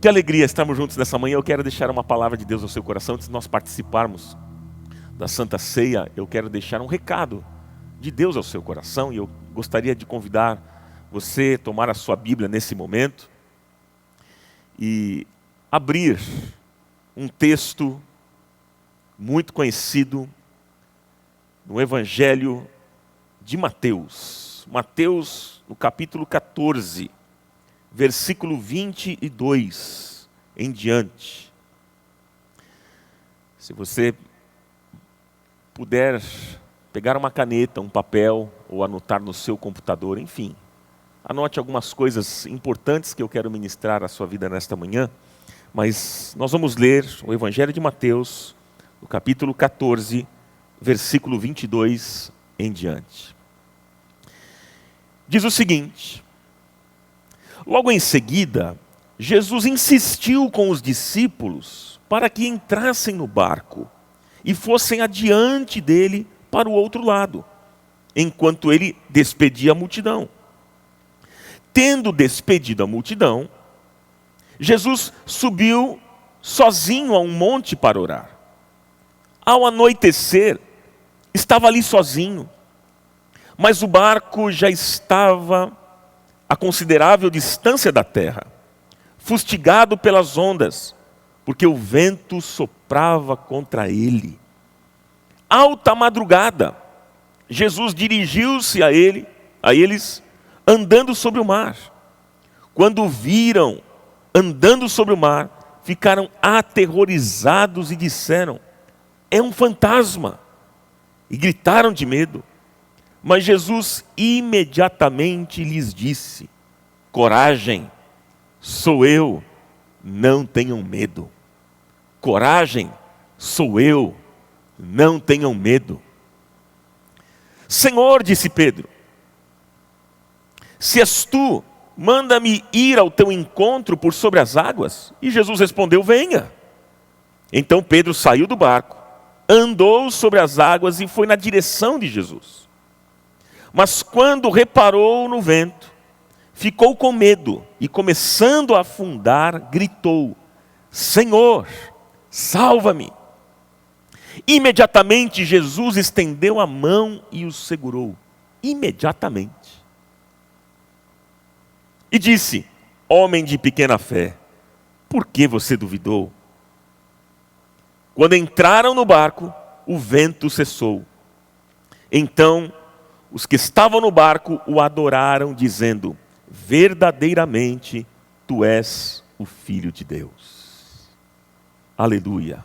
Que alegria estarmos juntos nessa manhã. Eu quero deixar uma palavra de Deus ao seu coração. Antes de nós participarmos da Santa Ceia, eu quero deixar um recado de Deus ao seu coração. E eu gostaria de convidar você a tomar a sua Bíblia nesse momento e abrir um texto muito conhecido no Evangelho de Mateus. Mateus, no capítulo 14, versículo 22 em diante. Se você puder pegar uma caneta, um papel, ou anotar no seu computador, enfim, anote algumas coisas importantes que eu quero ministrar à sua vida nesta manhã. Mas nós vamos ler o Evangelho de Mateus, no capítulo 14, versículo 22 em diante. Diz o seguinte: logo em seguida, Jesus insistiu com os discípulos para que entrassem no barco e fossem adiante dele para o outro lado, enquanto ele despedia a multidão. Tendo despedido a multidão, Jesus subiu sozinho a um monte para orar. Ao anoitecer, estava ali sozinho, mas o barco já estava a considerável distância da terra, fustigado pelas ondas, porque o vento soprava contra ele. Alta madrugada, Jesus dirigiu-se a eles, andando sobre o mar. Quando o viram andando sobre o mar, ficaram aterrorizados e disseram: é um fantasma! E gritaram de medo. Mas Jesus imediatamente lhes disse: coragem, sou eu, não tenham medo. Coragem, sou eu, não tenham medo. Senhor, disse Pedro, se és tu, manda-me ir ao teu encontro por sobre as águas. E Jesus respondeu: venha. Então Pedro saiu do barco, andou sobre as águas e foi na direção de Jesus. Mas quando reparou no vento, ficou com medo e, começando a afundar, gritou: Senhor, salva-me! Imediatamente Jesus estendeu a mão e o segurou. Imediatamente. E disse: homem de pequena fé, por que você duvidou? Quando entraram no barco, o vento cessou. Então, os que estavam no barco o adoraram, dizendo: verdadeiramente, tu és o Filho de Deus. Aleluia.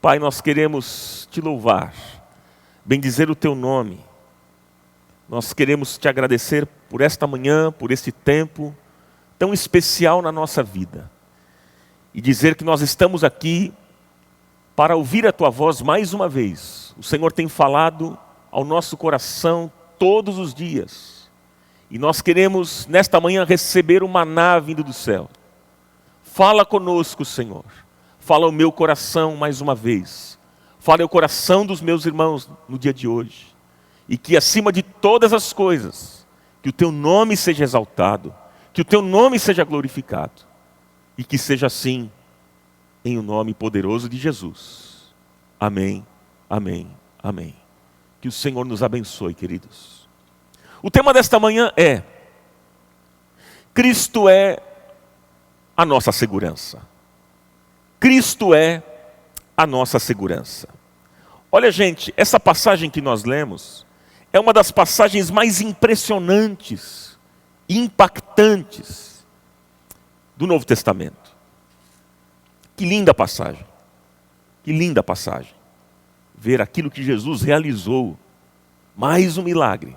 Pai, nós queremos te louvar, bendizer o teu nome. Nós queremos te agradecer por esta manhã, por este tempo tão especial na nossa vida. E dizer que nós estamos aqui para ouvir a tua voz mais uma vez. O Senhor tem falado ao nosso coração todos os dias. E nós queremos nesta manhã receber o maná vindo do céu. Fala conosco, Senhor. Fala ao meu coração mais uma vez. Fala ao coração dos meus irmãos no dia de hoje. E que acima de todas as coisas, que o teu nome seja exaltado, que o teu nome seja glorificado. E que seja assim, em o nome poderoso de Jesus. Amém, amém, amém. Que o Senhor nos abençoe, queridos. O tema desta manhã é: Cristo é a nossa segurança. Cristo é a nossa segurança. Olha, gente, essa passagem que nós lemos é uma das passagens mais impressionantes e impactantes do Novo Testamento. Que linda passagem. Que linda passagem. Ver aquilo que Jesus realizou. Mais um milagre.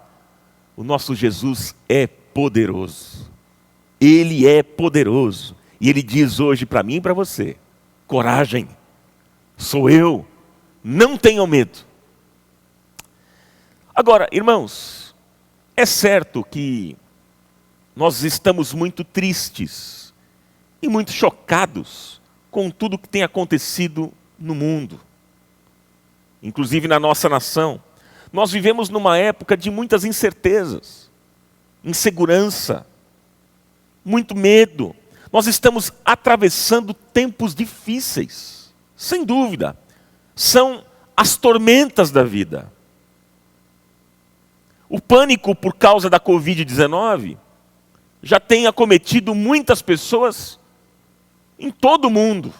O nosso Jesus é poderoso. Ele é poderoso. E Ele diz hoje para mim e para você: coragem, sou eu, não tenham medo. Agora, irmãos, é certo que nós estamos muito tristes e muito chocados com tudo que tem acontecido no mundo, inclusive na nossa nação. Nós vivemos numa época de muitas incertezas, insegurança, muito medo. Nós estamos atravessando tempos difíceis, sem dúvida. São as tormentas da vida. O pânico por causa da Covid-19 já tem acometido muitas pessoas em todo o mundo.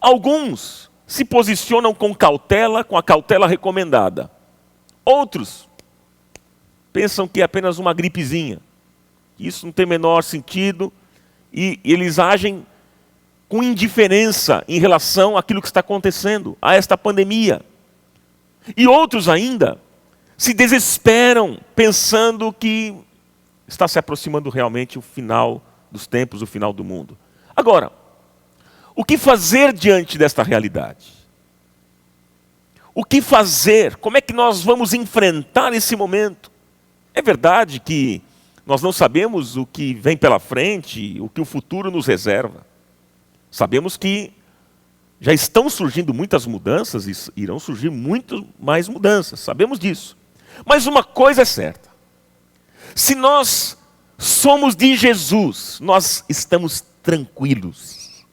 Alguns se posicionam com cautela, com a cautela recomendada. Outros pensam que é apenas uma gripezinha. Isso não tem menor sentido e eles agem com indiferença em relação àquilo que está acontecendo, a esta pandemia. E outros ainda se desesperam pensando que está se aproximando realmente o final dos tempos, o final do mundo. Agora, o que fazer diante desta realidade? O que fazer? Como é que nós vamos enfrentar esse momento? É verdade que nós não sabemos o que vem pela frente, o que o futuro nos reserva. Sabemos que já estão surgindo muitas mudanças e irão surgir muito mais mudanças. Sabemos disso. Mas uma coisa é certa. Se nós somos de Jesus, nós estamos tranquilos.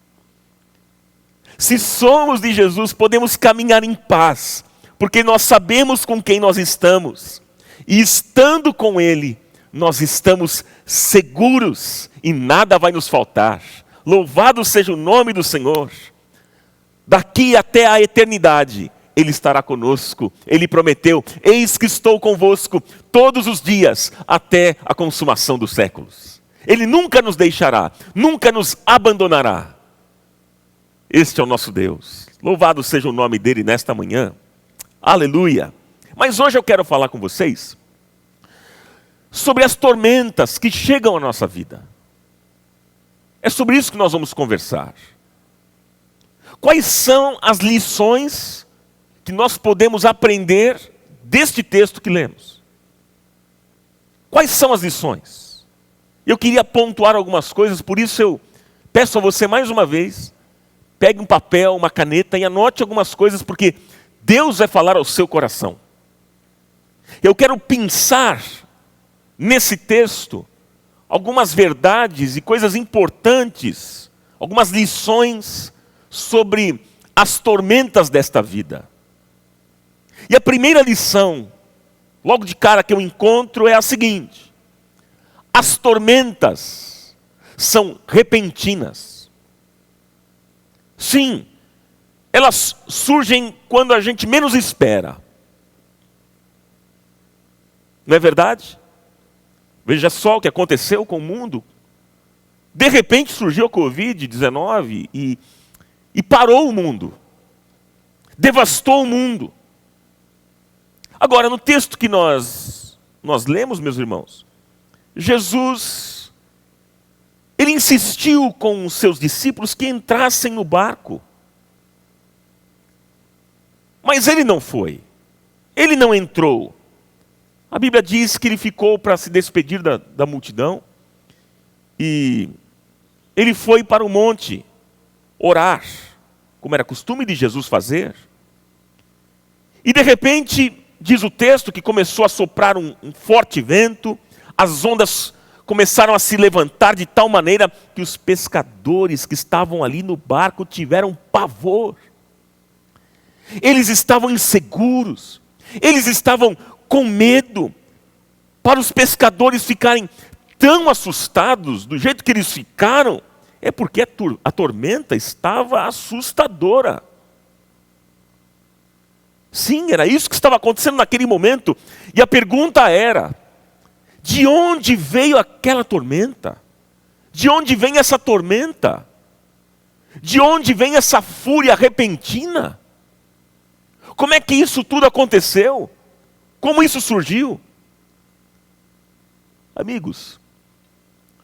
Se somos de Jesus, podemos caminhar em paz, porque nós sabemos com quem nós estamos. E estando com Ele, nós estamos seguros e nada vai nos faltar. Louvado seja o nome do Senhor. Daqui até a eternidade, Ele estará conosco. Ele prometeu, eis que estou convosco todos os dias, até a consumação dos séculos. Ele nunca nos deixará, nunca nos abandonará. Este é o nosso Deus. Louvado seja o nome dEle nesta manhã. Aleluia. Mas hoje eu quero falar com vocês sobre as tormentas que chegam à nossa vida. É sobre isso que nós vamos conversar. Quais são as lições que nós podemos aprender deste texto que lemos? Quais são as lições? Eu queria pontuar algumas coisas, por isso eu peço a você mais uma vez, pegue um papel, uma caneta e anote algumas coisas, porque Deus vai falar ao seu coração. Eu quero pensar nesse texto algumas verdades e coisas importantes, algumas lições sobre as tormentas desta vida. E a primeira lição, logo de cara que eu encontro, é a seguinte: as tormentas são repentinas. Sim, elas surgem quando a gente menos espera. Não é verdade? Veja só o que aconteceu com o mundo. De repente surgiu a Covid-19 e parou o mundo. Devastou o mundo. Agora, no texto que nós lemos, meus irmãos, Jesus, Ele insistiu com os seus discípulos que entrassem no barco. Mas Ele não foi. Ele não entrou. A Bíblia diz que Ele ficou para se despedir da multidão. E Ele foi para o monte orar, como era costume de Jesus fazer. E de repente, diz o texto que começou a soprar um forte vento, as ondas começaram a se levantar de tal maneira que os pescadores que estavam ali no barco tiveram pavor. Eles estavam inseguros, eles estavam com medo. Para os pescadores ficarem tão assustados do jeito que eles ficaram, é porque a tormenta estava assustadora. Sim, era isso que estava acontecendo naquele momento. E a pergunta era: de onde veio aquela tormenta? De onde vem essa tormenta? De onde vem essa fúria repentina? Como é que isso tudo aconteceu? Como isso surgiu? Amigos,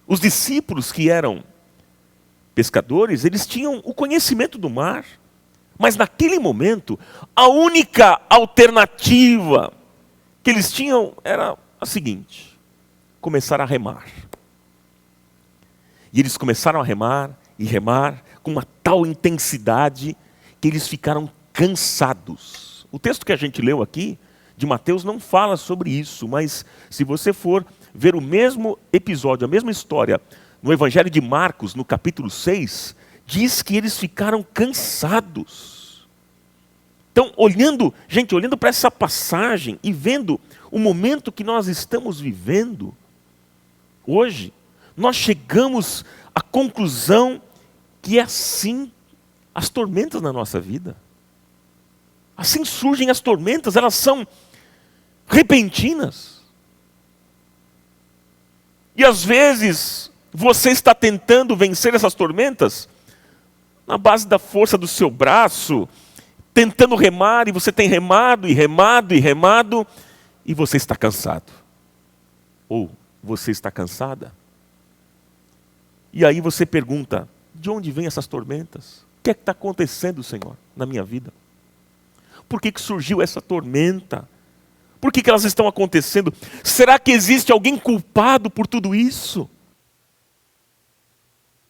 os discípulos que eram pescadores, eles tinham o conhecimento do mar. Mas naquele momento, a única alternativa que eles tinham era a seguinte: começar a remar. E eles começaram a remar e remar com uma tal intensidade que eles ficaram cansados. O texto que a gente leu aqui, de Mateus, não fala sobre isso, mas se você for ver o mesmo episódio, a mesma história, no Evangelho de Marcos, no capítulo 6, diz que eles ficaram cansados. Então, olhando para essa passagem e vendo o momento que nós estamos vivendo, hoje, nós chegamos à conclusão que é assim as tormentas na nossa vida. Assim surgem as tormentas, elas são repentinas. E às vezes, você está tentando vencer essas tormentas na base da força do seu braço, tentando remar, e você tem remado, e remado, e remado, e você está cansado. Ou você está cansada. E aí você pergunta, de onde vêm essas tormentas? O que é que está acontecendo, Senhor, na minha vida? Por que surgiu essa tormenta? Por que elas estão acontecendo? Será que existe alguém culpado por tudo isso?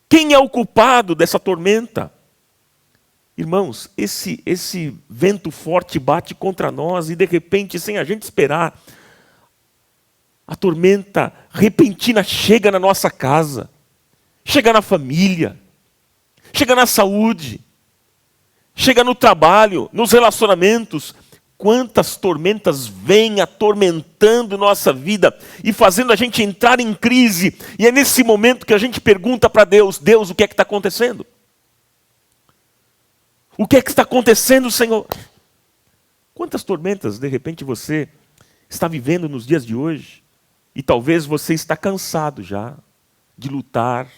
Quem é o culpado dessa tormenta? Irmãos, esse vento forte bate contra nós e de repente, sem a gente esperar, a tormenta repentina chega na nossa casa, chega na família, chega na saúde, chega no trabalho, nos relacionamentos. Quantas tormentas vêm atormentando nossa vida e fazendo a gente entrar em crise. E é nesse momento que a gente pergunta para Deus, Deus, o que é que está acontecendo? O que é que está acontecendo, Senhor? Quantas tormentas, de repente, você está vivendo nos dias de hoje? E talvez você está cansado já de lutar.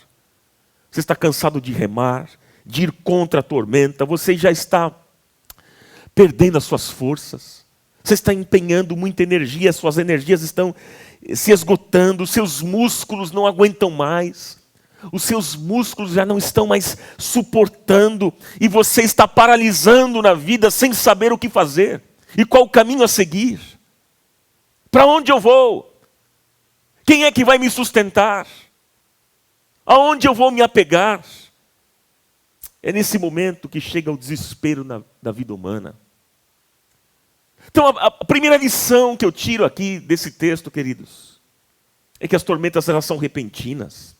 Você está cansado de remar, de ir contra a tormenta. Você já está perdendo as suas forças. Você está empenhando muita energia, as suas energias estão se esgotando, os seus músculos não aguentam mais. Os seus músculos já não estão mais suportando e você está paralisando na vida sem saber o que fazer. E qual o caminho a seguir? Para onde eu vou? Quem é que vai me sustentar? Aonde eu vou me apegar? É nesse momento que chega o desespero da vida humana. Então a primeira lição que eu tiro aqui desse texto, queridos, é que as tormentas elas são repentinas.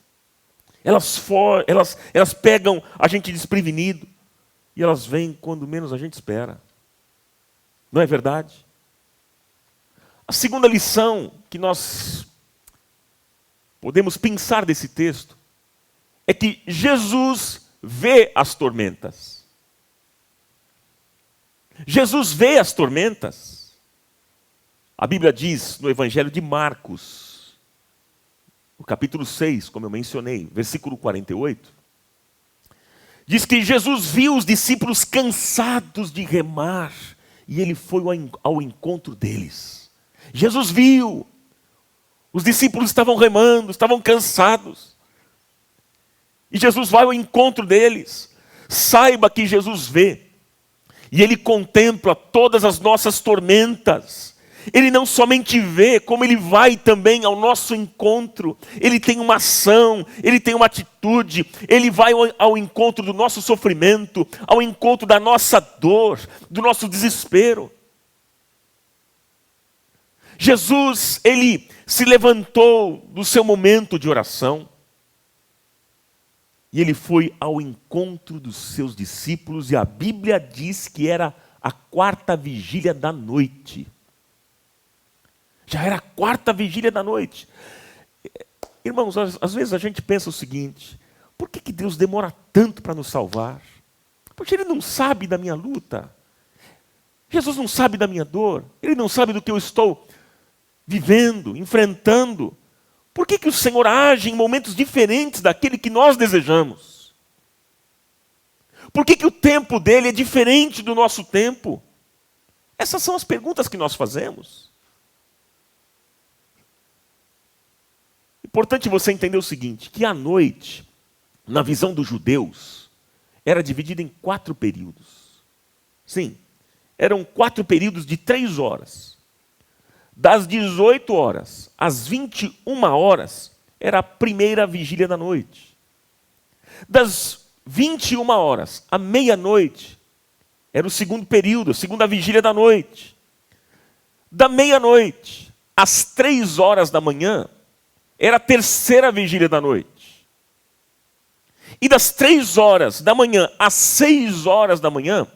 Elas pegam a gente desprevenido e elas vêm quando menos a gente espera. Não é verdade? A segunda lição que nós podemos pensar desse texto é que Jesus vê as tormentas. Jesus vê as tormentas. A Bíblia diz no Evangelho de Marcos, no capítulo 6, como eu mencionei, versículo 48, diz que Jesus viu os discípulos cansados de remar e ele foi ao encontro deles. Jesus viu, os discípulos estavam remando, estavam cansados. E Jesus vai ao encontro deles. Saiba que Jesus vê. E Ele contempla todas as nossas tormentas. Ele não somente vê, como Ele vai também ao nosso encontro. Ele tem uma ação, Ele tem uma atitude. Ele vai ao encontro do nosso sofrimento, ao encontro da nossa dor, do nosso desespero. Jesus, Ele se levantou do seu momento de oração. E ele foi ao encontro dos seus discípulos, e a Bíblia diz que era a 4ª vigília da noite. Já era a 4ª vigília da noite. Irmãos, às vezes a gente pensa o seguinte, por que Deus demora tanto para nos salvar? Porque Ele não sabe da minha luta. Jesus não sabe da minha dor. Ele não sabe do que eu estou vivendo, enfrentando. Por que o Senhor age em momentos diferentes daquele que nós desejamos? Por que o tempo dele é diferente do nosso tempo? Essas são as perguntas que nós fazemos. Importante você entender o seguinte, que a noite, na visão dos judeus, era dividida em 4 períodos. Sim, eram 4 períodos de 3 horas. Das 18 horas às 21 horas, era a primeira vigília da noite. Das 21 horas à meia-noite, era o segundo período, a segunda vigília da noite. Da meia-noite às 3 horas da manhã, era a terceira vigília da noite. E das 3 horas da manhã às 6 horas da manhã,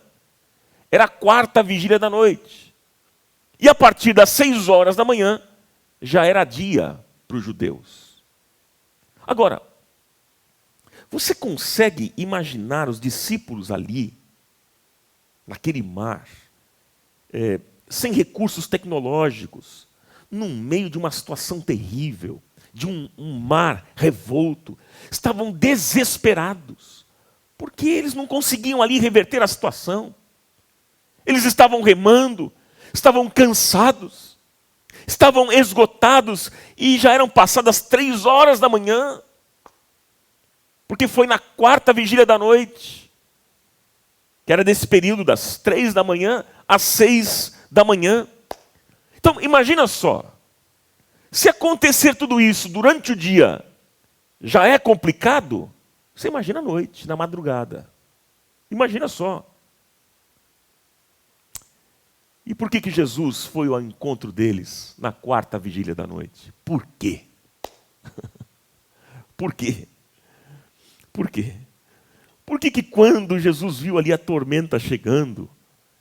era a 4ª vigília da noite. E a partir das 6 horas da manhã, já era dia para os judeus. Agora, você consegue imaginar os discípulos ali, naquele mar, sem recursos tecnológicos, no meio de uma situação terrível, de um mar revolto, estavam desesperados, porque eles não conseguiam ali reverter a situação. Eles estavam remando, estavam cansados, estavam esgotados e já eram passadas 3 horas da manhã, porque foi na 4ª vigília da noite, que era desse período das 3 da manhã às 6 da manhã. Então, imagina só, se acontecer tudo isso durante o dia já é complicado, você imagina à noite, na madrugada. Imagina só. E por que Jesus foi ao encontro deles na 4ª vigília da noite? Por quê? Por quê? Por quê? Por que quando Jesus viu ali a tormenta chegando,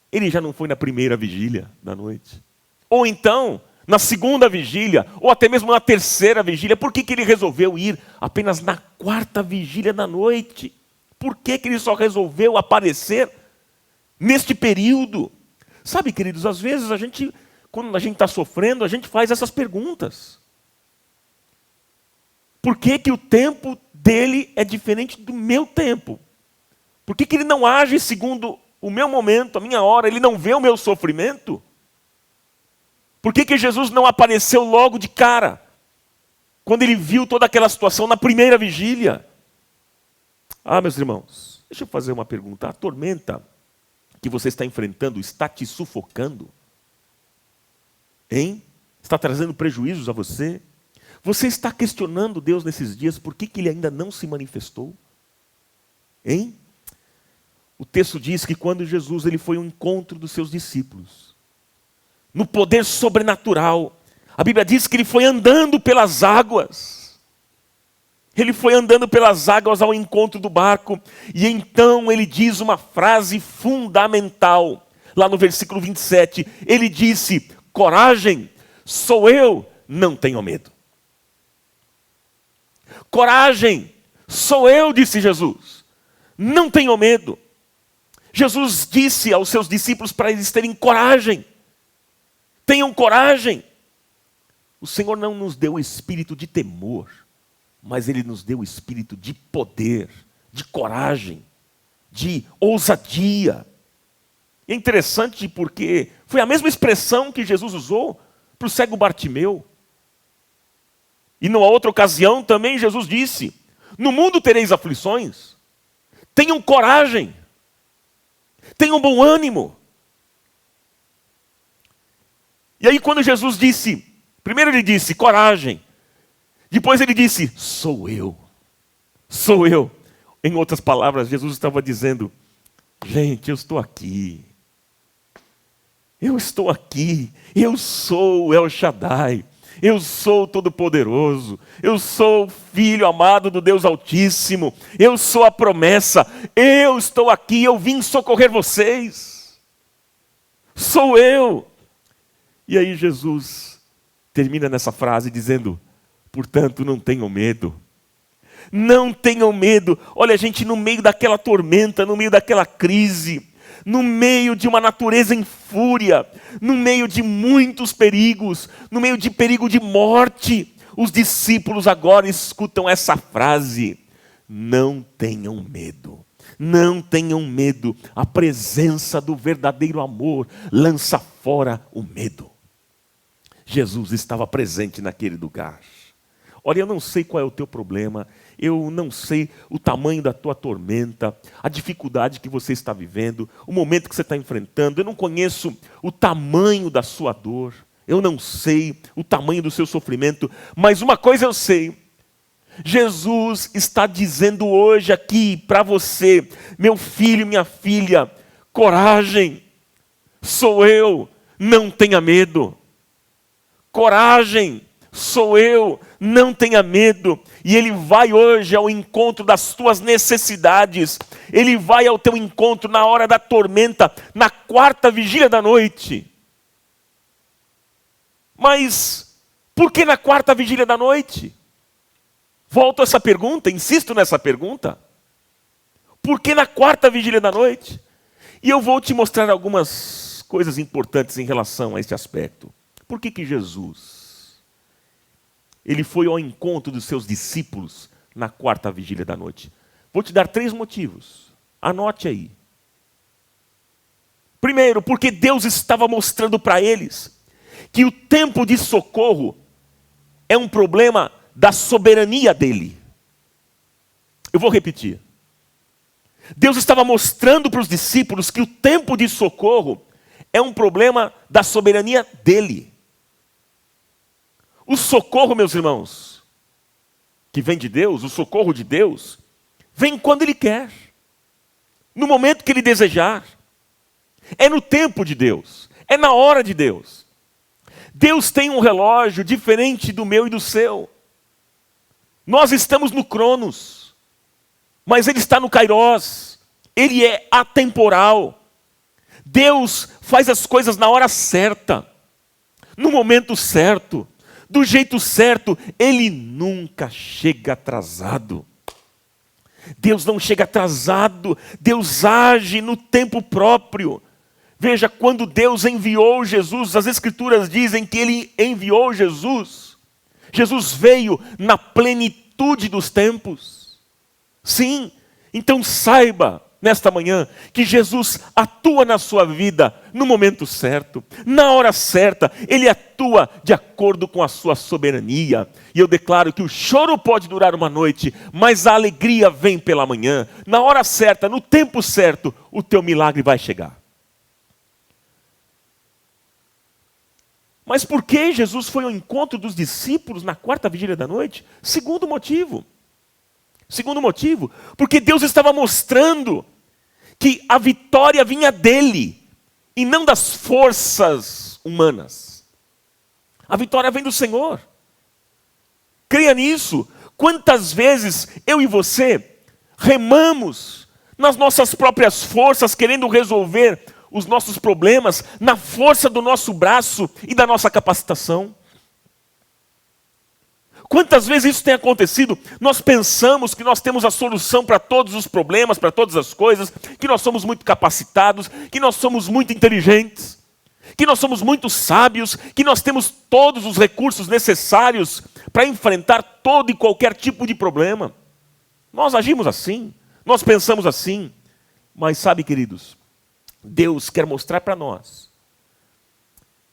ele já não foi na 1ª vigília da noite? Ou então, na 2ª vigília, ou até mesmo na 3ª vigília, por que ele resolveu ir apenas na 4ª vigília da noite? Por que ele só resolveu aparecer neste período? Sabe, queridos, às vezes quando a gente está sofrendo, a gente faz essas perguntas. Por que o tempo dele é diferente do meu tempo? Por que ele não age segundo o meu momento, a minha hora? Ele não vê o meu sofrimento? Por que Jesus não apareceu logo de cara, quando ele viu toda aquela situação na 1ª vigília? Ah, meus irmãos, deixa eu fazer uma pergunta. A tormenta que você está enfrentando está te sufocando? Hein? Está trazendo prejuízos a você? Você está questionando Deus nesses dias, por que ele ainda não se manifestou? Hein? O texto diz que quando Jesus ele foi ao encontro dos seus discípulos, no poder sobrenatural, a Bíblia diz que ele foi andando pelas águas. Ele foi andando pelas águas ao encontro do barco, e então ele diz uma frase fundamental, lá no versículo 27, ele disse: coragem, sou eu, não tenham medo. Coragem, sou eu, disse Jesus, não tenham medo. Jesus disse aos seus discípulos para eles terem coragem. Tenham coragem. O Senhor não nos deu o espírito de temor, mas Ele nos deu o espírito de poder, de coragem, de ousadia. E é interessante porque foi a mesma expressão que Jesus usou para o cego Bartimeu. E numa outra ocasião também Jesus disse: no mundo tereis aflições, tenham coragem, tenham bom ânimo. E aí quando Jesus disse, primeiro ele disse coragem, depois ele disse sou eu, sou eu. Em outras palavras, Jesus estava dizendo: gente, eu estou aqui, eu sou El Shaddai, eu sou o Todo-Poderoso, eu sou o Filho amado do Deus Altíssimo, eu sou a promessa, eu estou aqui, eu vim socorrer vocês, sou eu. E aí Jesus termina nessa frase dizendo: portanto, não tenham medo. Não tenham medo. Olha, gente, no meio daquela tormenta, no meio daquela crise, no meio de uma natureza em fúria, no meio de muitos perigos, no meio de perigo de morte, os discípulos agora escutam essa frase: não tenham medo. Não tenham medo. A presença do verdadeiro amor lança fora o medo. Jesus estava presente naquele lugar. Olha, eu não sei qual é o teu problema, eu não sei o tamanho da tua tormenta, a dificuldade que você está vivendo, o momento que você está enfrentando, eu não conheço o tamanho da sua dor, eu não sei o tamanho do seu sofrimento, mas uma coisa eu sei: Jesus está dizendo hoje aqui para você, meu filho, minha filha, coragem, sou eu, não tenha medo. Coragem, sou eu, não tenha medo. E Ele vai hoje ao encontro das tuas necessidades. Ele vai ao teu encontro na hora da tormenta, na quarta vigília da noite. Mas por que na quarta vigília da noite? Volto a essa pergunta, insisto nessa pergunta. Por que na quarta vigília da noite? E eu vou te mostrar algumas coisas importantes em relação a este aspecto. Por que Jesus, Ele foi ao encontro dos seus discípulos na quarta vigília da noite? Vou te dar 3 motivos. Anote aí. Primeiro, porque Deus estava mostrando para eles que o tempo de socorro é um problema da soberania dele. Eu vou repetir. Deus estava mostrando para os discípulos que o tempo de socorro é um problema da soberania dele. O socorro, meus irmãos, que vem de Deus, o socorro de Deus, vem quando Ele quer, no momento que Ele desejar. É no tempo de Deus, é na hora de Deus. Deus tem um relógio diferente do meu e do seu. Nós estamos no Cronos, mas Ele está no Kairos. Ele é atemporal. Deus faz as coisas na hora certa, no momento certo, do jeito certo. Ele nunca chega atrasado. Deus não chega atrasado. Deus age no tempo próprio. Veja, quando Deus enviou Jesus, as Escrituras dizem que Ele enviou Jesus. Jesus veio na plenitude dos tempos. Sim, então saiba nesta manhã que Jesus atua na sua vida no momento certo, na hora certa. Ele atua de acordo com a sua soberania. E eu declaro que o choro pode durar uma noite, mas a alegria vem pela manhã. Na hora certa, no tempo certo, o teu milagre vai chegar. Mas por que Jesus foi ao encontro dos discípulos na quarta vigília da noite? Segundo motivo, porque Deus estava mostrando que a vitória vinha dele e não das forças humanas. A vitória vem do Senhor. Creia nisso. Quantas vezes eu e você remamos nas nossas próprias forças, querendo resolver os nossos problemas na força do nosso braço e da nossa capacitação? Quantas vezes isso tem acontecido? Nós pensamos que nós temos a solução para todos os problemas, para todas as coisas, que nós somos muito capacitados, que nós somos muito inteligentes, que nós somos muito sábios, que nós temos todos os recursos necessários para enfrentar todo e qualquer tipo de problema. Nós agimos assim, nós pensamos assim, mas sabe, queridos, Deus quer mostrar para nós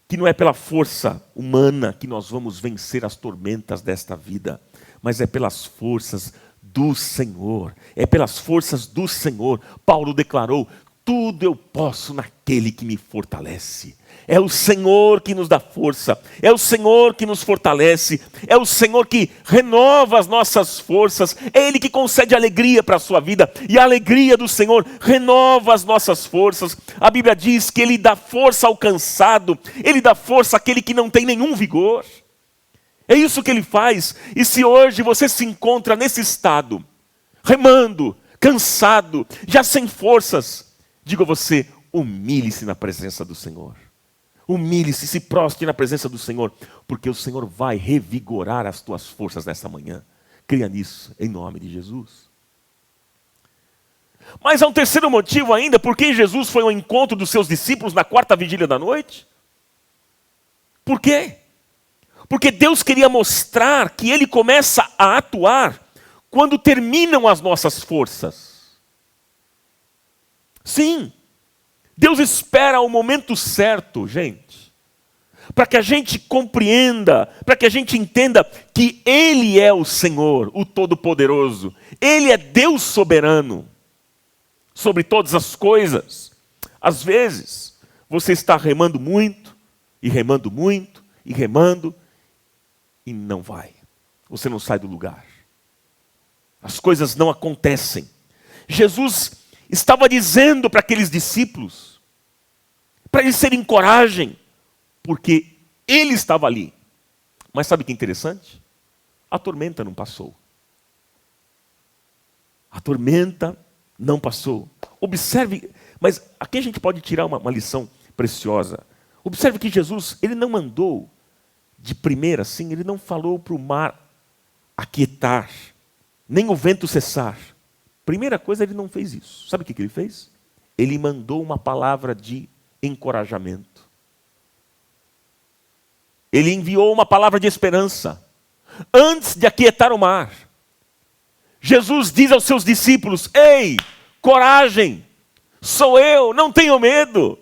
que não é pela força humana que nós vamos vencer as tormentas desta vida, mas é pelas forças do Senhor. É pelas forças do Senhor. Paulo declarou: tudo eu posso naquele que me fortalece. É o Senhor que nos dá força, é o Senhor que nos fortalece, é o Senhor que renova as nossas forças, é Ele que concede alegria para a sua vida, e a alegria do Senhor renova as nossas forças. A Bíblia diz que Ele dá força ao cansado, Ele dá força àquele que não tem nenhum vigor. É isso que Ele faz. E se hoje você se encontra nesse estado, remando, cansado, já sem forças, digo a você, humilhe-se na presença do Senhor. Humilhe-se, se prostre na presença do Senhor, porque o Senhor vai revigorar as tuas forças nessa manhã. Creia nisso, em nome de Jesus. Mas há um terceiro motivo ainda, por que Jesus foi ao encontro dos seus discípulos na quarta vigília da noite. Por quê? Porque Deus queria mostrar que Ele começa a atuar quando terminam as nossas forças. Sim. Deus espera o momento certo, gente, para que a gente compreenda, para que a gente entenda que Ele é o Senhor, o Todo-Poderoso. Ele é Deus soberano sobre todas as coisas. Às vezes, você está remando muito, e remando muito, e remando, e não vai. Você não sai do lugar. As coisas não acontecem. Jesus estava dizendo para aqueles discípulos, para eles terem coragem, porque Ele estava ali, Mas sabe o que é interessante? A tormenta não passou. A tormenta não passou. Observe, mas aqui a gente pode tirar uma lição preciosa. Observe que Jesus, ele não mandou de primeira assim, ele não falou para o mar aquietar, nem o vento cessar. Primeira coisa, ele não fez isso. Sabe o que ele fez? Ele mandou uma palavra de encorajamento. Ele enviou uma palavra de esperança. Antes de aquietar o mar, Jesus diz aos seus discípulos: ei, coragem, sou eu, não tenham medo.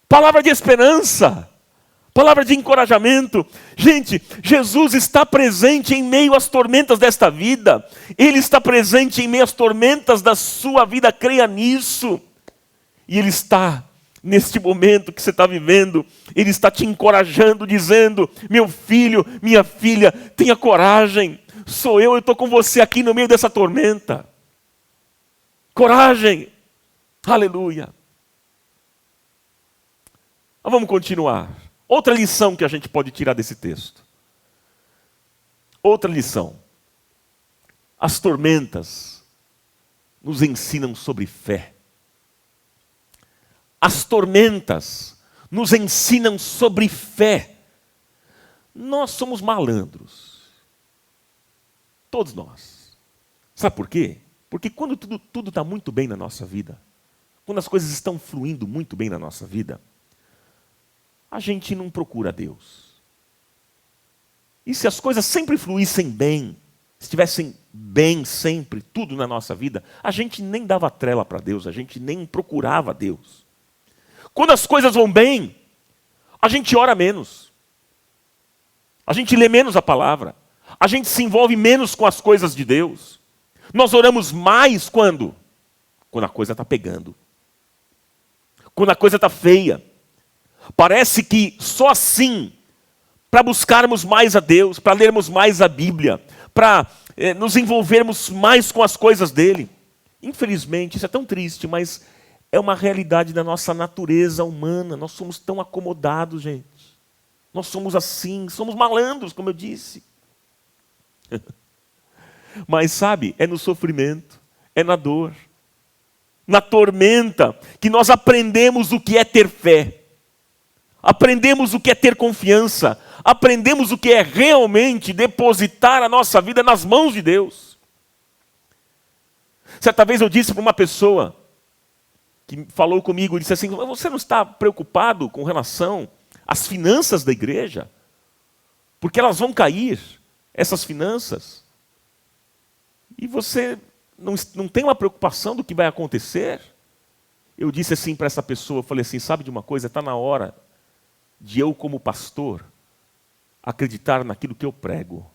Palavra de esperança, palavra de encorajamento. Gente, Jesus está presente em meio às tormentas desta vida. Ele está presente em meio às tormentas da sua vida, creia nisso. E Ele está, neste momento que você está vivendo, Ele está te encorajando, dizendo: meu filho, minha filha, tenha coragem. Sou eu estou com você aqui no meio dessa tormenta. Coragem. Aleluia. Mas vamos continuar. Outra lição que a gente pode tirar desse texto. Outra lição. As tormentas nos ensinam sobre fé. As tormentas nos ensinam sobre fé. Nós somos malandros. Todos nós. Sabe por quê? Porque quando tudo está muito bem na nossa vida, quando as coisas estão fluindo muito bem na nossa vida, a gente não procura Deus. E se as coisas sempre fluíssem bem, estivessem bem sempre, tudo na nossa vida, a gente nem dava trela para Deus, a gente nem procurava Deus. Quando as coisas vão bem, a gente ora menos. A gente lê menos a palavra. A gente se envolve menos com as coisas de Deus. Nós oramos mais quando? Quando a coisa está pegando. Quando a coisa está feia. Parece que só assim, para buscarmos mais a Deus, para lermos mais a Bíblia, para nos envolvermos mais com as coisas dele. Infelizmente, isso é tão triste, mas é uma realidade da nossa natureza humana. Nós somos tão acomodados, gente. Nós somos assim, somos malandros, como eu disse. Mas sabe, é no sofrimento, é na dor, na tormenta, que nós aprendemos o que é ter fé. Aprendemos o que é ter confiança. Aprendemos o que é realmente depositar a nossa vida nas mãos de Deus. Certa vez eu disse para uma pessoa que falou comigo, disse assim: você não está preocupado com relação às finanças da igreja? Porque elas vão cair, essas finanças. E você não tem uma preocupação do que vai acontecer? Eu disse assim para essa pessoa, eu falei assim: sabe de uma coisa, está na hora de eu, como pastor, acreditar naquilo que eu prego.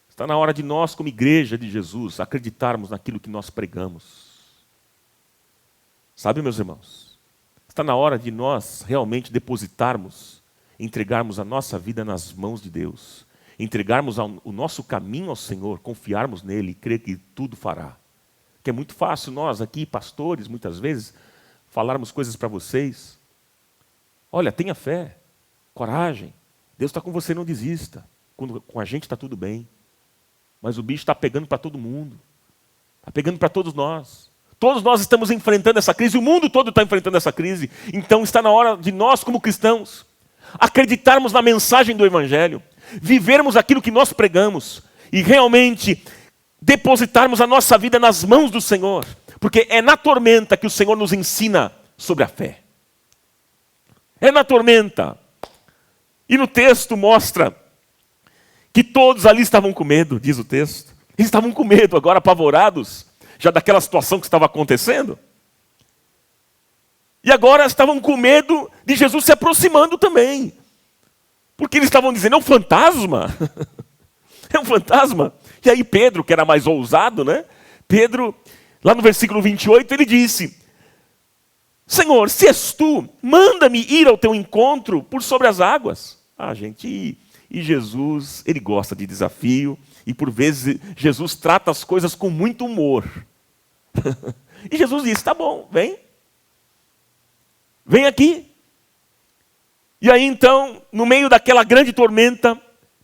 Está na hora de nós, como igreja de Jesus, acreditarmos naquilo que nós pregamos. Sabe, meus irmãos? Está na hora de nós realmente depositarmos, entregarmos a nossa vida nas mãos de Deus. Entregarmos o nosso caminho ao Senhor, confiarmos nele e crer que tudo fará. Porque é muito fácil nós aqui, pastores, muitas vezes, falarmos coisas para vocês. Olha, tenha fé, coragem. Deus está com você, não desista. Com a gente está tudo bem. Mas o bicho está pegando para todo mundo. Está pegando para todos nós. Todos nós estamos enfrentando essa crise. O mundo todo está enfrentando essa crise. Então está na hora de nós, como cristãos, acreditarmos na mensagem do Evangelho. Vivermos aquilo que nós pregamos. E realmente depositarmos a nossa vida nas mãos do Senhor. Porque é na tormenta que o Senhor nos ensina sobre a fé. É na tormenta. E no texto mostra que todos ali estavam com medo, diz o texto. Eles estavam com medo, agora apavorados, já daquela situação que estava acontecendo. E agora estavam com medo de Jesus se aproximando também. Porque eles estavam dizendo: é um fantasma. É um fantasma. E aí Pedro, que era mais ousado, né? Pedro, lá no versículo 28, ele disse: Senhor, se és tu, manda-me ir ao teu encontro por sobre as águas. Ah, gente, e Jesus, ele gosta de desafio, e por vezes Jesus trata as coisas com muito humor. E Jesus disse: tá bom, vem. Vem aqui. E aí então, no meio daquela grande tormenta,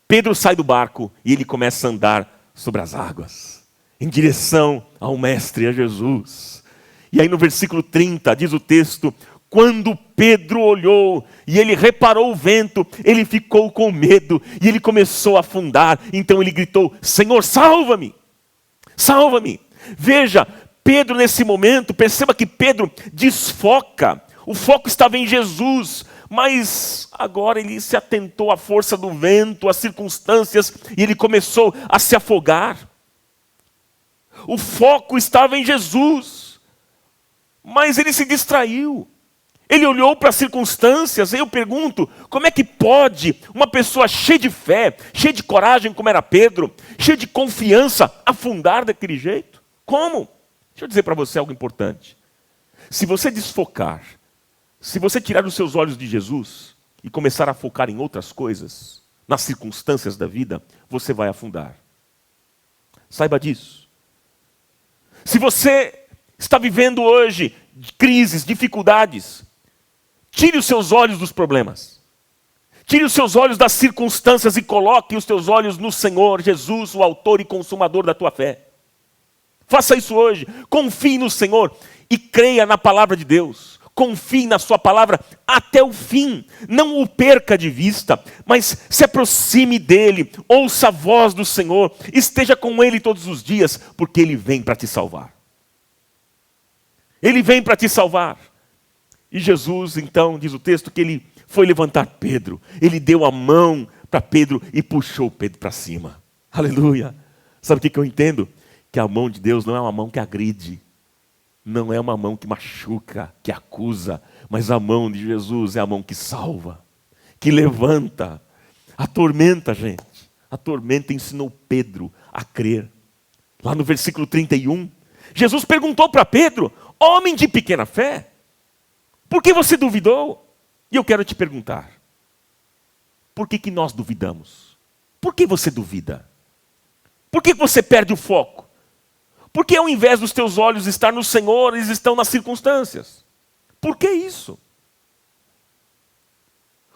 Pedro sai do barco e ele começa a andar sobre as águas, em direção ao Mestre, a Jesus. E aí no versículo 30 diz o texto: quando Pedro olhou e ele reparou o vento, ele ficou com medo e ele começou a afundar. Então ele gritou: Senhor, salva-me! Salva-me! Veja, Pedro nesse momento, perceba que Pedro desfoca. O foco estava em Jesus, mas agora ele se atentou à força do vento, às circunstâncias, e ele começou a se afogar. O foco estava em Jesus, mas ele se distraiu. Ele olhou para as circunstâncias, e eu pergunto, como é que pode uma pessoa cheia de fé, cheia de coragem como era Pedro, cheia de confiança, afundar daquele jeito? Como? Deixa eu dizer para você algo importante. Se você desfocar, se você tirar os seus olhos de Jesus e começar a focar em outras coisas, nas circunstâncias da vida, você vai afundar. Saiba disso. Se você está vivendo hoje crises, dificuldades, tire os seus olhos dos problemas. Tire os seus olhos das circunstâncias e coloque os teus olhos no Senhor Jesus, o autor e consumador da tua fé. Faça isso hoje. Confie no Senhor e creia na palavra de Deus. Confie na sua palavra até o fim. Não o perca de vista, mas se aproxime dele. Ouça a voz do Senhor. Esteja com ele todos os dias, porque ele vem para te salvar. Ele vem para te salvar. E Jesus, então, diz o texto, que ele foi levantar Pedro. Ele deu a mão para Pedro e puxou Pedro para cima. Aleluia. Sabe o que eu entendo? Que a mão de Deus não é uma mão que agride. Não é uma mão que machuca, que acusa, mas a mão de Jesus é a mão que salva, que levanta. A tormenta, gente, a tormenta ensinou Pedro a crer. Lá no versículo 31, Jesus perguntou para Pedro: homem de pequena fé, por que você duvidou? E eu quero te perguntar, por que nós duvidamos? Por que você duvida? Por que você perde o foco? Porque ao invés dos teus olhos estar no Senhor, eles estão nas circunstâncias. Por que isso?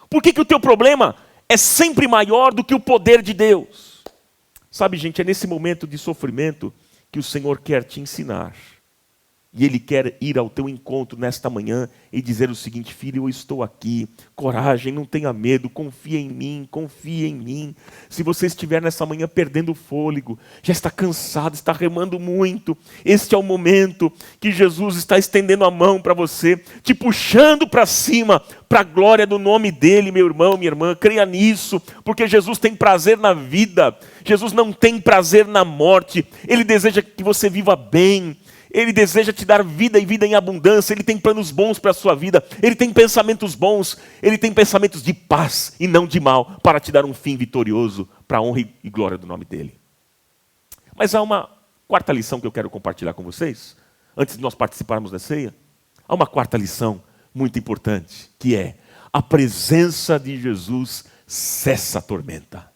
Por que o teu problema é sempre maior do que o poder de Deus? Sabe, gente, é nesse momento de sofrimento que o Senhor quer te ensinar. E Ele quer ir ao teu encontro nesta manhã e dizer o seguinte: filho, eu estou aqui, coragem, não tenha medo, confia em mim, confia em mim. Se você estiver nessa manhã perdendo o fôlego, já está cansado, está remando muito, este é o momento que Jesus está estendendo a mão para você, te puxando para cima, para a glória do nome dEle, meu irmão, minha irmã, creia nisso, porque Jesus tem prazer na vida, Jesus não tem prazer na morte, Ele deseja que você viva bem. Ele deseja te dar vida e vida em abundância. Ele tem planos bons para a sua vida. Ele tem pensamentos bons. Ele tem pensamentos de paz e não de mal, para te dar um fim vitorioso, para a honra e glória do nome dEle. Mas há uma quarta lição que eu quero compartilhar com vocês, antes de nós participarmos da ceia. Há uma quarta lição muito importante, que é: a presença de Jesus cessa a tormenta.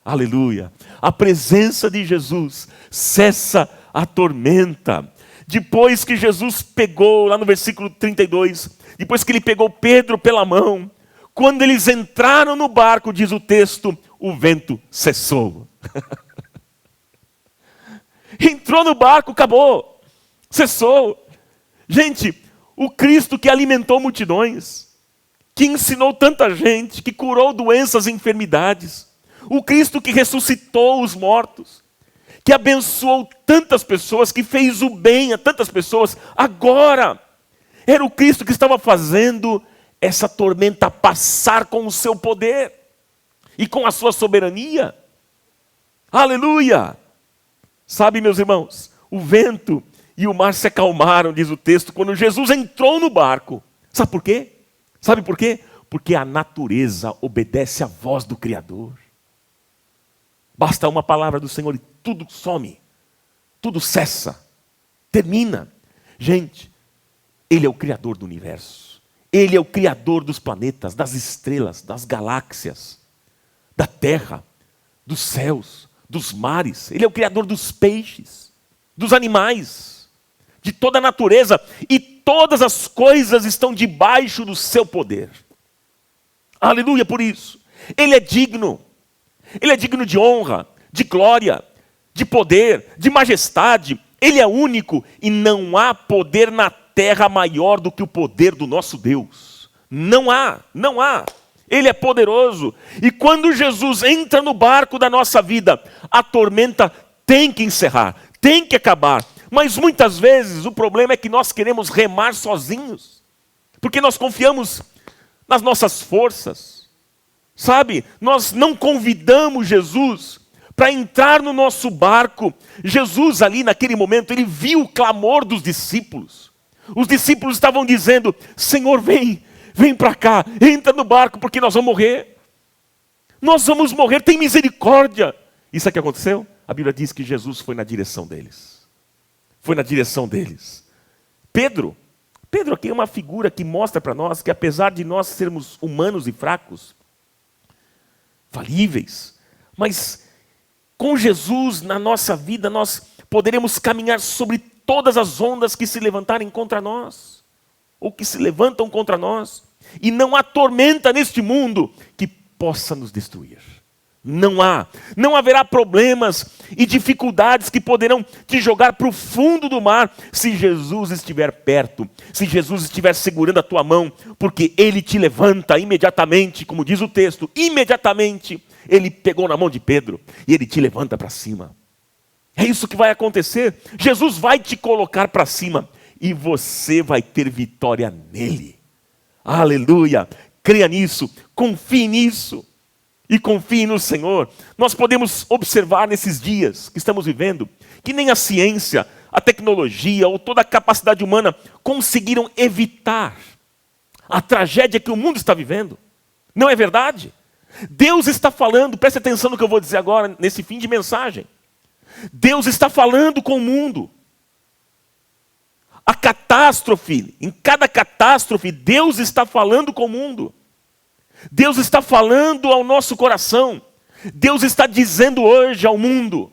Aleluia! A presença de Jesus cessa a tormenta. Depois que Jesus pegou, lá no versículo 32, depois que ele pegou Pedro pela mão, quando eles entraram no barco, diz o texto, o vento cessou. Entrou no barco, acabou, cessou. Gente, o Cristo que alimentou multidões, que ensinou tanta gente, que curou doenças e enfermidades, o Cristo que ressuscitou os mortos, que abençoou tantas pessoas, que fez o bem a tantas pessoas, agora era o Cristo que estava fazendo essa tormenta passar com o seu poder e com a sua soberania. Aleluia! Sabe, meus irmãos, o vento e o mar se acalmaram, diz o texto, quando Jesus entrou no barco. Sabe por quê? Sabe por quê? Porque a natureza obedece à voz do Criador. Basta uma palavra do Senhor e tudo some, tudo cessa, termina. Gente, Ele é o Criador do universo. Ele é o Criador dos planetas, das estrelas, das galáxias, da terra, dos céus, dos mares. Ele é o Criador dos peixes, dos animais, de toda a natureza. E todas as coisas estão debaixo do seu poder. Aleluia por isso. Ele é digno. Ele é digno de honra, de glória, de poder, de majestade. Ele é único e não há poder na terra maior do que o poder do nosso Deus. Não há, não há. Ele é poderoso. E quando Jesus entra no barco da nossa vida, a tormenta tem que encerrar, tem que acabar. Mas muitas vezes o problema é que nós queremos remar sozinhos. Porque nós confiamos nas nossas forças. Sabe, nós não convidamos Jesus para entrar no nosso barco. Jesus ali naquele momento, ele viu o clamor dos discípulos. Os discípulos estavam dizendo: Senhor, vem para cá, entra no barco porque nós vamos morrer. Nós vamos morrer, tem misericórdia. Isso é que aconteceu? A Bíblia diz que Jesus foi na direção deles. Foi na direção deles. Pedro aqui é uma figura que mostra para nós que apesar de nós sermos humanos e fracos, falíveis, mas com Jesus na nossa vida nós poderemos caminhar sobre todas as ondas que se levantarem contra nós, ou que se levantam contra nós, e não há tormenta neste mundo que possa nos destruir. Não haverá problemas e dificuldades que poderão te jogar para o fundo do mar se Jesus estiver perto, se Jesus estiver segurando a tua mão, porque Ele te levanta imediatamente, como diz o texto, imediatamente Ele pegou na mão de Pedro e Ele te levanta para cima. É isso que vai acontecer. Jesus vai te colocar para cima e você vai ter vitória nele. Aleluia! Creia nisso, confie nisso. E confie no Senhor. Nós podemos observar nesses dias que estamos vivendo que nem a ciência, a tecnologia ou toda a capacidade humana conseguiram evitar a tragédia que o mundo está vivendo. Não é verdade? Deus está falando, preste atenção no que eu vou dizer agora nesse fim de mensagem. Deus está falando com o mundo. A catástrofe, em cada catástrofe, Deus está falando com o mundo. Deus está falando ao nosso coração. Deus está dizendo hoje ao mundo,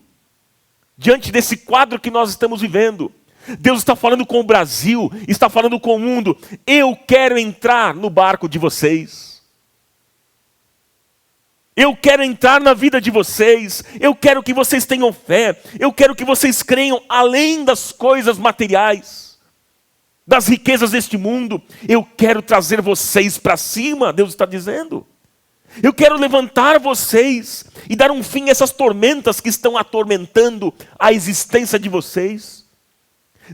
diante desse quadro que nós estamos vivendo, Deus está falando com o Brasil, está falando com o mundo: eu quero entrar no barco de vocês. Eu quero entrar na vida de vocês. Eu quero que vocês tenham fé. Eu quero que vocês creiam além das coisas materiais, das riquezas deste mundo. Eu quero trazer vocês para cima, Deus está dizendo. Eu quero levantar vocês e dar um fim a essas tormentas que estão atormentando a existência de vocês.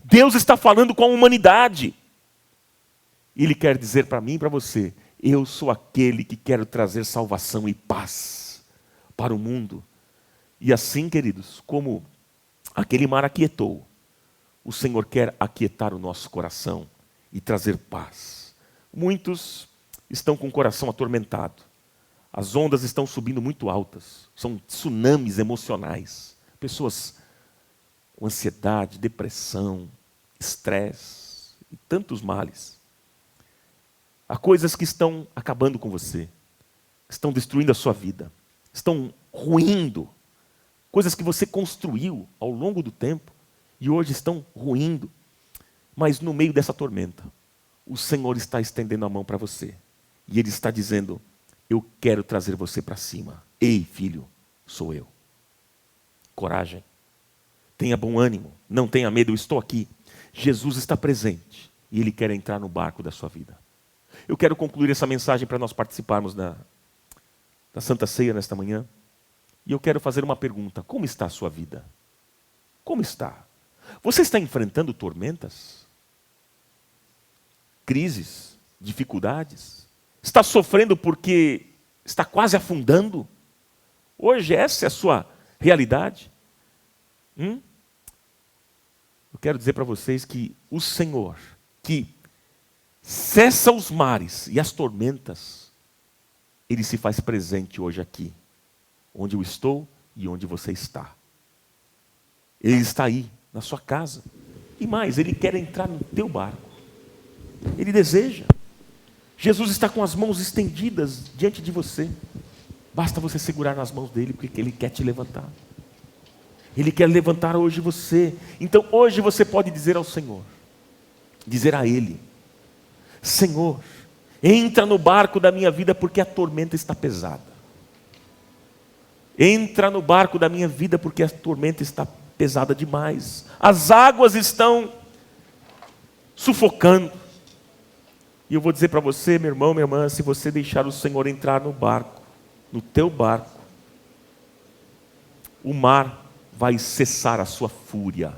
Deus está falando com a humanidade. Ele quer dizer para mim e para você: eu sou aquele que quero trazer salvação e paz para o mundo. E assim, queridos, como aquele mar aquietou, o Senhor quer aquietar o nosso coração e trazer paz. Muitos estão com o coração atormentado. As ondas estão subindo muito altas. São tsunamis emocionais. Pessoas com ansiedade, depressão, estresse e tantos males. Há coisas que estão acabando com você, estão destruindo a sua vida, estão ruindo. Coisas que você construiu ao longo do tempo e hoje estão ruindo. Mas no meio dessa tormenta, o Senhor está estendendo a mão para você. E Ele está dizendo: eu quero trazer você para cima. Ei, filho, sou eu. Coragem. Tenha bom ânimo. Não tenha medo, eu estou aqui. Jesus está presente e Ele quer entrar no barco da sua vida. Eu quero concluir essa mensagem para nós participarmos da Santa Ceia nesta manhã. E eu quero fazer uma pergunta: como está a sua vida? Como está? Você está enfrentando tormentas? Crises? Dificuldades? Está sofrendo porque está quase afundando? Hoje essa é a sua realidade? Eu quero dizer para vocês que o Senhor, que cessa os mares e as tormentas, Ele se faz presente hoje aqui, onde eu estou e onde você está. Ele está aí, na sua casa. E mais, Ele quer entrar no teu barco. Ele deseja. Jesus está com as mãos estendidas diante de você. Basta você segurar nas mãos dEle, porque Ele quer te levantar. Ele quer levantar hoje você. Então hoje você pode dizer ao Senhor, dizer a Ele: Senhor, Entra no barco da minha vida porque a tormenta está pesada. Entra no barco da minha vida porque a tormenta está pesada demais. As águas estão sufocando. E eu vou dizer para você, meu irmão, minha irmã, se você deixar o Senhor entrar no barco, no teu barco, o mar vai cessar a sua fúria.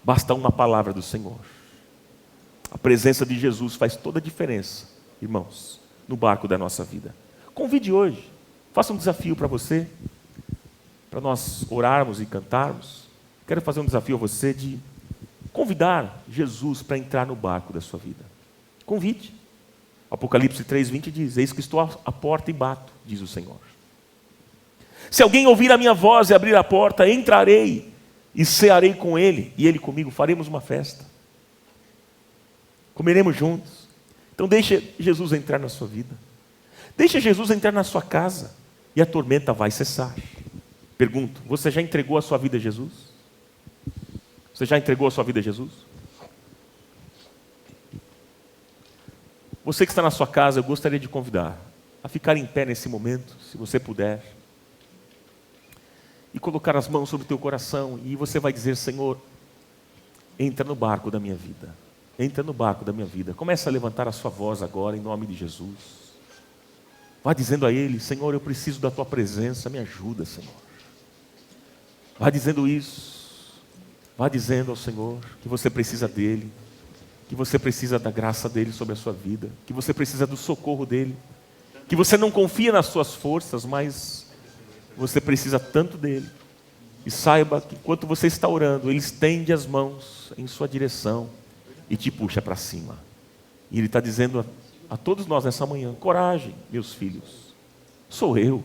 Basta uma palavra do Senhor. A presença de Jesus faz toda a diferença, irmãos, no barco da nossa vida. Convide hoje, faça um desafio para você, para nós orarmos e cantarmos. Quero fazer um desafio a você de convidar Jesus para entrar no barco da sua vida. Convide. Apocalipse 3:20 diz: eis que estou à porta e bato, diz o Senhor. Se alguém ouvir a minha voz e abrir a porta, entrarei e cearei com ele, e ele comigo, faremos uma festa. Comeremos juntos. Então deixa Jesus entrar na sua vida. Deixa Jesus entrar na sua casa e a tormenta vai cessar. Pergunto, você já entregou a sua vida a Jesus? Você já entregou a sua vida a Jesus? Você que está na sua casa, eu gostaria de convidar a ficar em pé nesse momento, se você puder, e colocar as mãos sobre o teu coração, e você vai dizer: Senhor, entra no barco da minha vida. Entra no barco da minha vida. Começa a levantar a sua voz agora, em nome de Jesus. Vá dizendo a Ele: Senhor, eu preciso da Tua presença, me ajuda, Senhor. Vá dizendo isso. Vá dizendo ao Senhor que você precisa dEle, que você precisa da graça dEle sobre a sua vida, que você precisa do socorro dEle, que você não confia nas suas forças, mas você precisa tanto dEle. E saiba que enquanto você está orando, Ele estende as mãos em sua direção e te puxa para cima. E Ele está dizendo a todos nós nessa manhã: coragem, meus filhos, sou eu.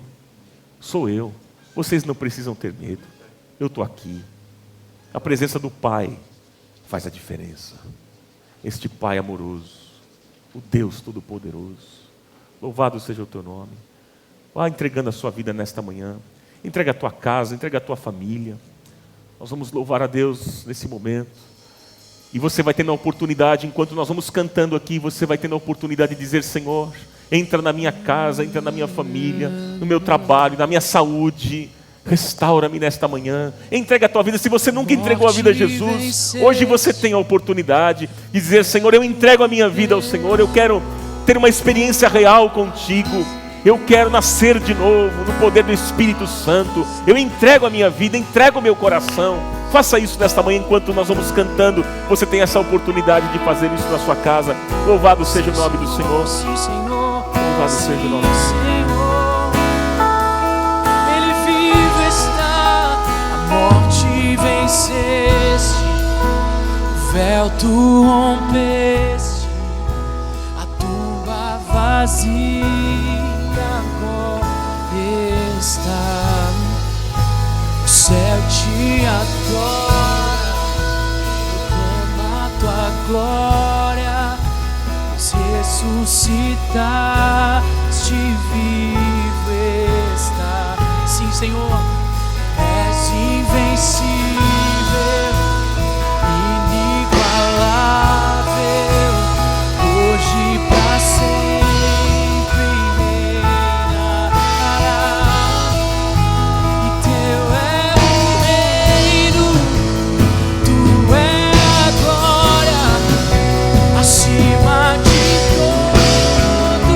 Vocês não precisam ter medo, eu estou aqui. A presença do Pai faz a diferença. Este Pai amoroso, o Deus Todo-Poderoso, louvado seja o teu nome. Vá entregando a sua vida nesta manhã, entrega a tua casa, entrega a tua família. Nós vamos louvar a Deus nesse momento. E você vai tendo a oportunidade, enquanto nós vamos cantando aqui, você vai tendo a oportunidade de dizer: Senhor, entra na minha casa, entra na minha família, no meu trabalho, na minha saúde. Restaura-me nesta manhã. Entrega a tua vida. Se você nunca entregou a vida a Jesus, hoje você tem a oportunidade de dizer: Senhor, eu entrego a minha vida ao Senhor. Eu quero ter uma experiência real contigo. Eu quero nascer de novo no poder do Espírito Santo. Eu entrego a minha vida, entrego o meu coração. Faça isso nesta manhã enquanto nós vamos cantando. Você tem essa oportunidade de fazer isso na sua casa. Louvado seja o nome do Senhor. Louvado seja o nome do Senhor. Venceste, o véu tu rompeste, a tumba vazia agora está. O céu te adora, proclama a tua glória, pois ressuscitaste, vivo está. Sim, Senhor. És invencível, inigualável, hoje pra sempre reinará. E teu é o reino, tu é a glória, acima de todo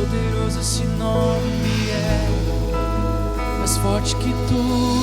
poderoso esse nome é, mais forte que tudo.